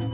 Hello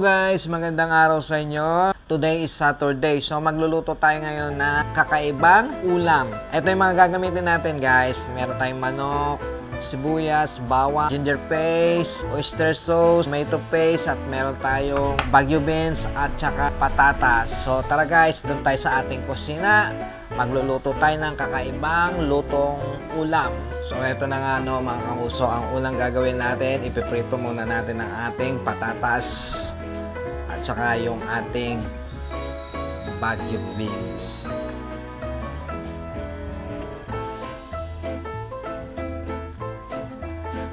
guys, magandang araw sa inyo. Today is Saturday, so magluluto tayo ngayon na kakaibang ulam. Ito yung mga gagamitin natin guys. Meron tayong manok, sibuyas, bawang, ginger paste, oyster sauce, tomato paste, at meron tayong Baguio beans at saka patatas. So tara guys, doon tayo sa ating kusina. Magluluto tayo ng kakaibang lutong ulam. So ito na nga no mga kamuso, ang ulang gagawin natin, ipiprito muna natin ang ating patatas at saka yung ating Baguio beans.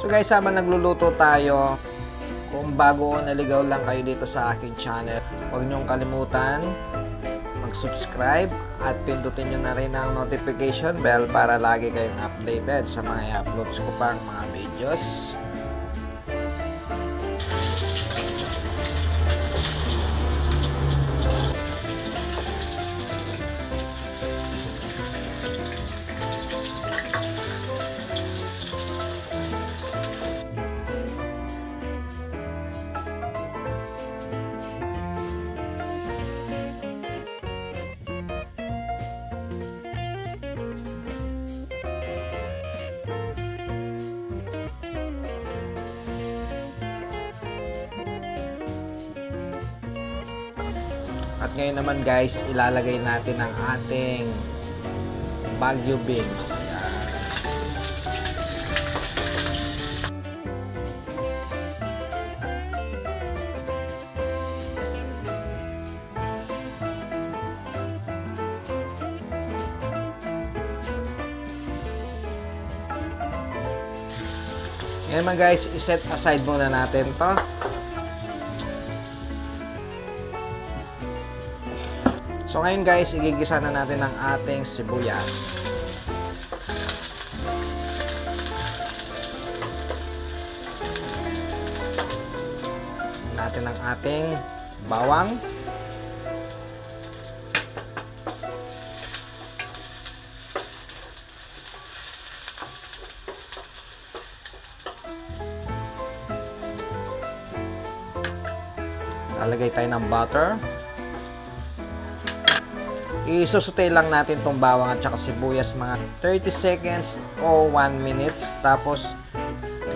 So guys, habang nagluluto tayo, kung bago o naligaw lang kayo dito sa aking channel, huwag niyong kalimutan mag-subscribe at pindutin nyo na rin ang notification bell para lagi kayong updated sa mga uploads ko pang mga videos. At ngayon naman guys, ilalagay natin ang ating Baguio beans. Ngayon naman guys, iset aside muna natin to. So ngayon guys, igigisa na natin ang ating sibuyas. Natin ang ating bawang. Lalagay tayo ng butter. Isusutay lang natin tong bawang at saka sibuyas mga 30 seconds o 1 minutes. Tapos,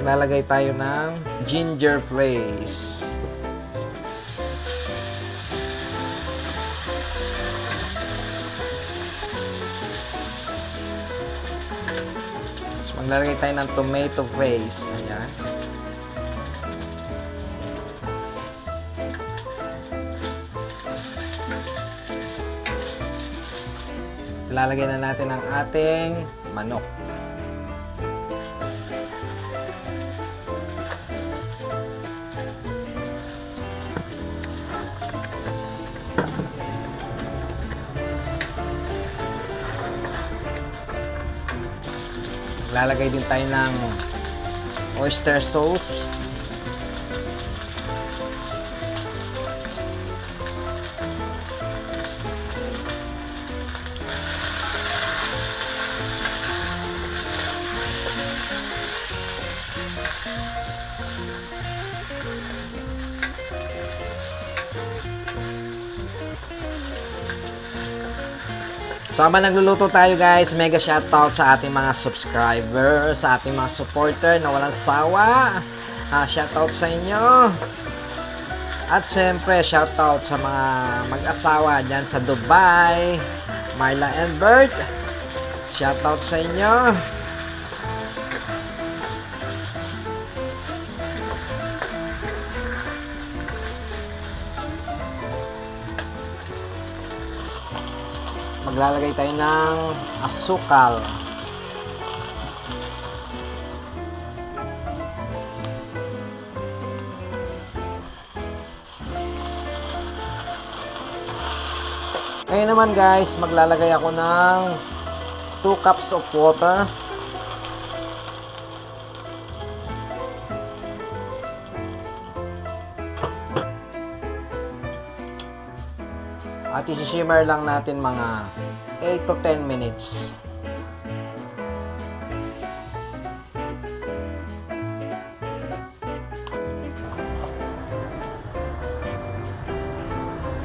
lalagay tayo ng ginger paste. Tapos, maglalagay tayo ng tomato paste. Ayan. Lalagay na natin ang ating manok. Lalagay din tayo ng oyster sauce. So habang nagluluto tayo guys, mega shoutout sa ating mga subscribers, sa ating mga supporter na walang sawa. Shoutout sa inyo. At syempre shoutout sa mga mag-asawa dyan sa Dubai, Marla and Bert. Shoutout sa inyo. Maglalagay tayo ng asukal. Ngayon naman guys, maglalagay ako ng 2 cups of water. At isi-simmer lang natin mga 8 to 10 minutes.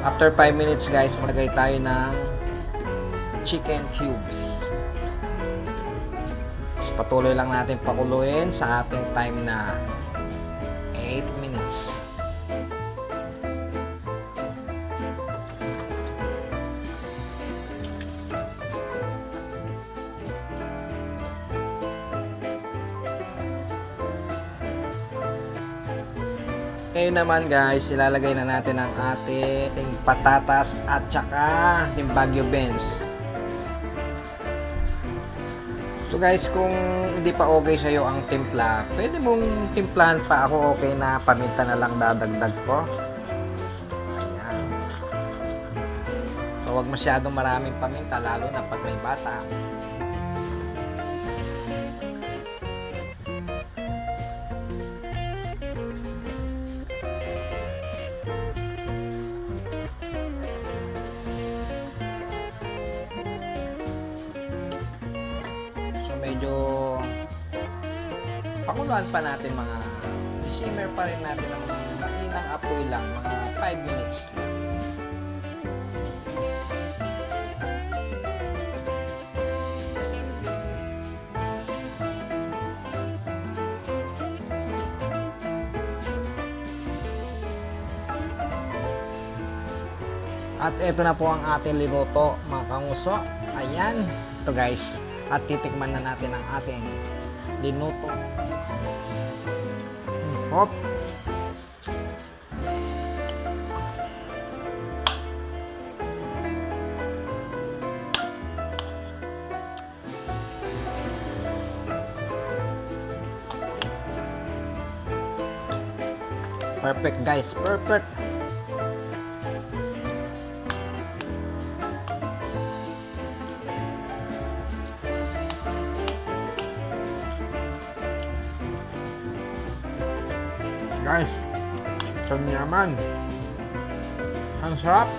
After 5 minutes guys, maglagay tayo ng chicken cubes. Tapos patuloy lang natin pakuluin sa ating time na 8 minutes. Ngayon naman guys, ilalagay na natin ang ating patatas at saka yung Baguio beans. So guys, kung hindi pa okay sa'yo ang timpla, pwede mong timplahan pa. Ako okay na paminta na lang dadagdag ko. Ayan. So wag masyadong maraming paminta, lalo na pag may bata. Medyo pakuluan pa natin, mga simmer pa rin natin ng mainang apoy lang, mga 5 minutes. At ito na po ang ating linuto, mga kanguso. Ayan, ito guys. At titikman na natin ang ating linuto. Hop! Perfect guys, perfect! Guys, ang yaman. Ang sarap.